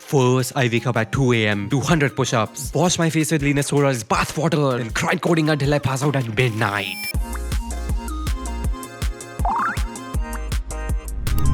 First, I wake up at 2 a.m., do 100 push-ups, wash my face with Linus Torres bath water, and cry coding until I pass out at midnight.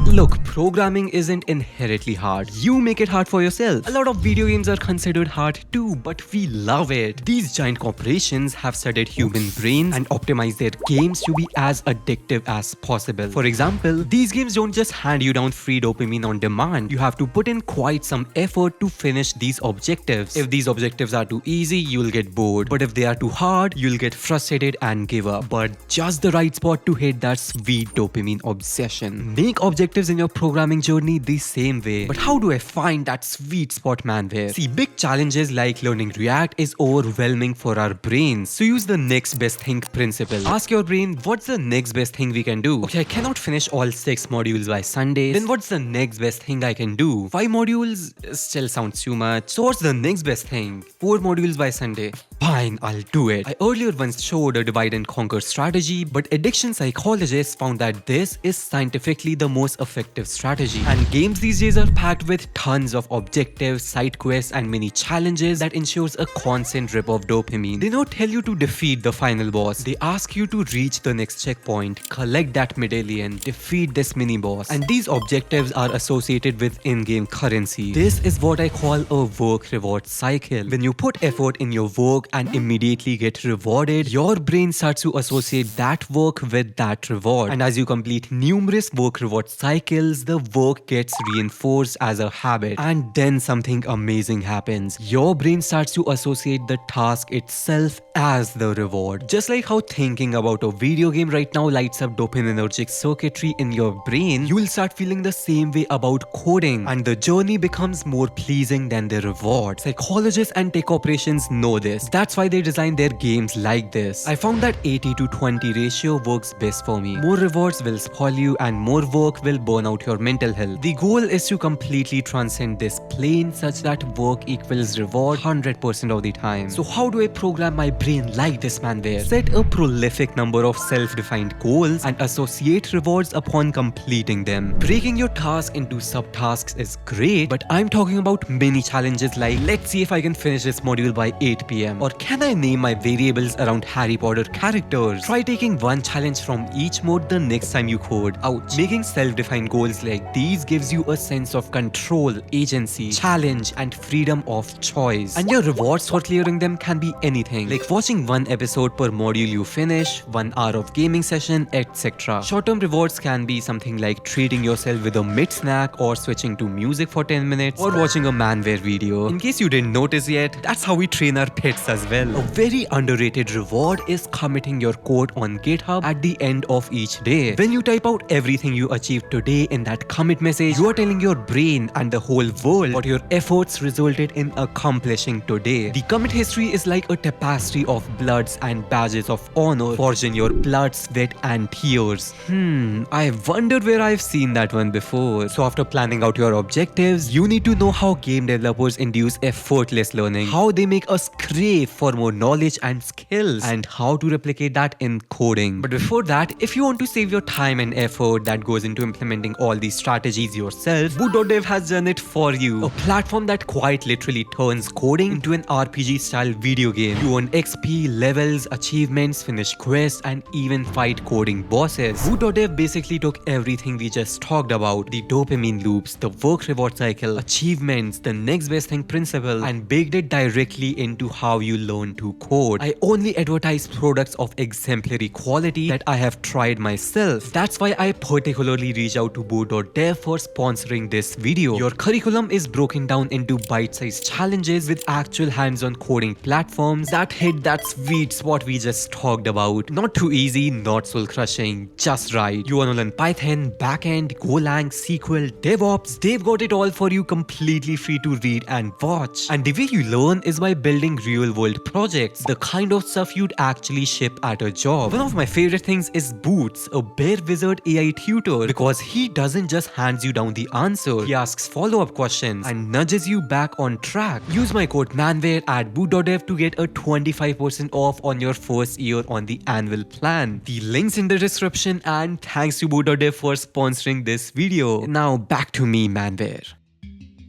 Look, programming isn't inherently hard. You make it hard for yourself. A lot of video games are considered hard too, but we love it. These giant corporations have studied human brains and optimized their games to be as addictive as possible. For example, these games don't just hand you down free dopamine on demand. You have to put in quite some effort to finish these objectives. If these objectives are too easy, you'll get bored. But if they are too hard, you'll get frustrated and give up. But just the right spot to hit that sweet dopamine obsession. Make objectives in your programming journey the same way. But how do I find that sweet spot, Manware? See, big challenges like learning React is overwhelming for our brains. So use the next best thing principle. Ask your brain, what's the next best thing we can do? Okay, I cannot finish all 6 modules by Sunday. Then what's the next best thing I can do? 5 modules still sounds too much. So what's the next best thing? 4 modules by Sunday. Fine, I'll do it. I earlier once showed a divide and conquer strategy, but addiction psychologists found that this is scientifically the most effective strategy. And games these days are packed with tons of objectives, side quests, and mini challenges that ensures a constant drip of dopamine. They don't tell you to defeat the final boss. They ask you to reach the next checkpoint, collect that medallion, defeat this mini boss. And these objectives are associated with in-game currency. This is what I call a work reward cycle. When you put effort in your work and immediately get rewarded, your brain starts to associate that work with that reward. And as you complete numerous work reward cycles, the work gets reinforced as a habit. And then something amazing happens. Your brain starts to associate the task itself as the reward. Just like how thinking about a video game right now lights up dopaminergic circuitry in your brain, you will start feeling the same way about coding, and the journey becomes more pleasing than the reward. Psychologists and tech operations know this. That's why they design their games like this. I found that 80-20 ratio works best for me. More rewards will spoil you and more work will burn out your mental health. The goal is to completely transcend this plane such that work equals reward 100% of the time. So how do I program my brain like this, Manware? Set a prolific number of self-defined goals and associate rewards upon completing them. Breaking your task into subtasks is great, but I'm talking about mini challenges like, let's see if I can finish this module by 8 PM, or can I name my variables around Harry Potter characters? Try taking one challenge from each mode the next time you code. Ouch. Making self-defined goals like these gives you a sense of control, agency, challenge, and freedom of choice. And your rewards for clearing them can be anything, like watching one episode per module you finish, 1 hour of gaming session, etc. Short-term rewards can be something like treating yourself with a mid-snack, or switching to music for 10 minutes, or watching a Manware video. In case you didn't notice yet, that's how we train our pets as well. A very underrated reward is committing your code on GitHub at the end of each day. When you type out everything you achieved today in that commit message, you are telling your brain and the whole world what your efforts resulted in accomplishing today. The commit history is like a tapestry of bloods and badges of honor forged in your blood, sweat, and tears. I wonder where I've seen that one before. So after planning out your objectives, you need to know how game developers induce effortless learning, how they make us crave for more knowledge and skills, and how to replicate that in coding. But before that, if you want to save your time and effort that goes into implementing all these strategies yourself, Boot.dev has done it for you. A platform that quite literally turns coding into an RPG style video game. You earn XP, levels, achievements, finish quests, and even fight coding bosses. Boot.dev basically took everything we just talked about, the dopamine loops, the work reward cycle, achievements, the next best thing principle, and baked it directly into how you learn to code. I only advertise products of exemplary quality that I have tried myself. That's why I particularly reached out to Boot.dev for sponsoring this video. Your curriculum is broken down into bite-sized challenges with actual hands-on coding platforms that hit that sweet spot we just talked about. Not too easy, not soul-crushing, just right. You wanna learn Python, backend, Golang, SQL, DevOps, they've got it all for you completely free to read and watch. And the way you learn is by building real-world projects, the kind of stuff you'd actually ship at a job. One of my favorite things is Boots, a Bear Wizard AI tutor, because he doesn't just hands you down the answer, he asks follow-up questions and nudges you back on track. Use my code Manware at boot.dev to get a 25% off on your first year on the annual plan. The link's in the description, and thanks to Boot.dev for sponsoring this video. Now back to me, Manware.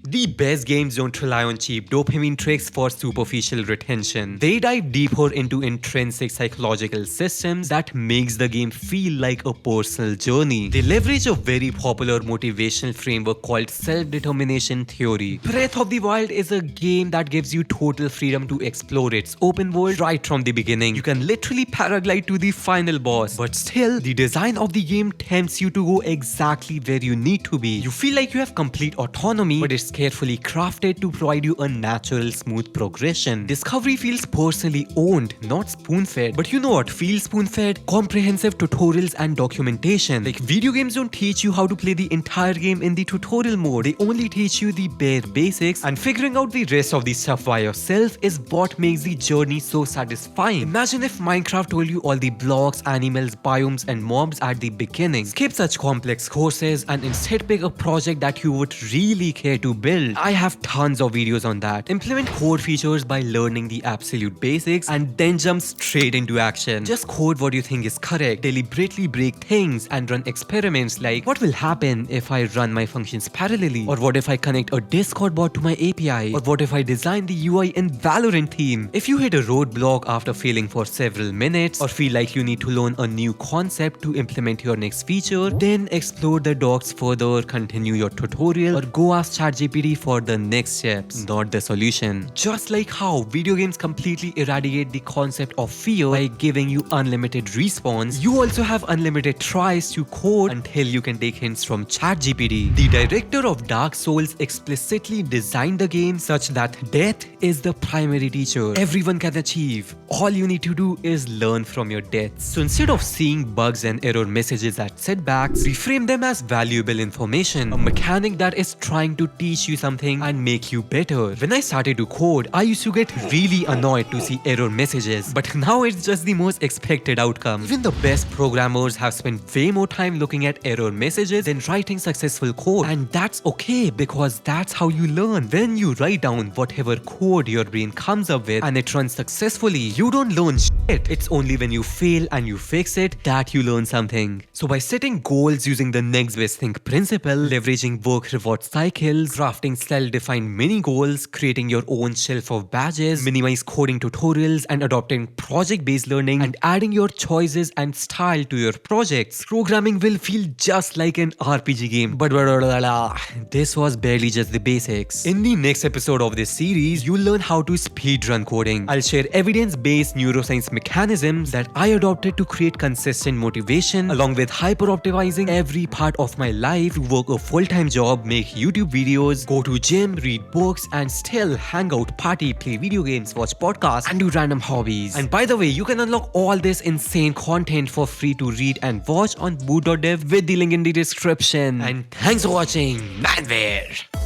The best games don't rely on cheap dopamine tricks for superficial retention. They dive deeper into intrinsic psychological systems that makes the game feel like a personal journey. They leverage a very popular motivational framework called self-determination theory. Breath of the Wild is a game that gives you total freedom to explore its open world right from the beginning. You can literally paraglide to the final boss, but still, the design of the game tempts you to go exactly where you need to be. You feel like you have complete autonomy, but it's carefully crafted to provide you a natural, smooth progression. Discovery feels personally owned, not spoon-fed. But you know what feels spoon-fed? Comprehensive tutorials and documentation. Like, video games don't teach you how to play the entire game in the tutorial mode. They only teach you the bare basics, and figuring out the rest of the stuff by yourself is what makes the journey so satisfying. Imagine if Minecraft told you all the blocks, animals, biomes, and mobs at the beginning. Skip such complex courses and instead pick a project that you would really care to build. I have tons of videos on that. Implement core features by learning the absolute basics and then jump straight into action. Just code what you think is correct, deliberately break things, and run experiments like what will happen if I run my functions parallelly, or what if I connect a Discord bot to my API, or what if I design the UI in Valorant theme. If you hit a roadblock after failing for several minutes, or feel like you need to learn a new concept to implement your next feature, then explore the docs further, continue your tutorial, or go ask ChatGPT for the next steps, not the solution. Just like how video games completely eradicate the concept of fear by giving you unlimited respawns, you also have unlimited tries to code until you can take hints from ChatGPT. The director of Dark Souls explicitly designed the game such that death is the primary teacher everyone can achieve. All you need to do is learn from your deaths. So instead of seeing bugs and error messages as setbacks, reframe them as valuable information, a mechanic that is trying to teach you something and make you better. When I started to code, I used to get really annoyed to see error messages, but now it's just the most expected outcome. Even the best programmers have spent way more time looking at error messages than writing successful code, and that's okay because that's how you learn. When you write down whatever code your brain comes up with and it runs successfully, you don't learn shit. It's only when you fail and you fix it that you learn something. So by setting goals using the next best thing principle, leveraging work reward cycles, crafting self-defined mini goals, creating your own shelf of badges, minimize coding tutorials, and adopting project-based learning, and adding your choices and style to your projects, programming will feel just like an RPG game. But this was barely just the basics. In the next episode of this series, you'll learn how to speedrun coding. I'll share evidence-based neuroscience mechanisms that I adopted to create consistent motivation, along with hyper-optimizing every part of my life to work a full-time job, make YouTube videos, go to gym, read books, and still hang out, party, play video games, watch podcasts, and do random hobbies. And by the way, you can unlock all this insane content for free to read and watch on boot.dev with the link in the description. And thanks for watching Manware.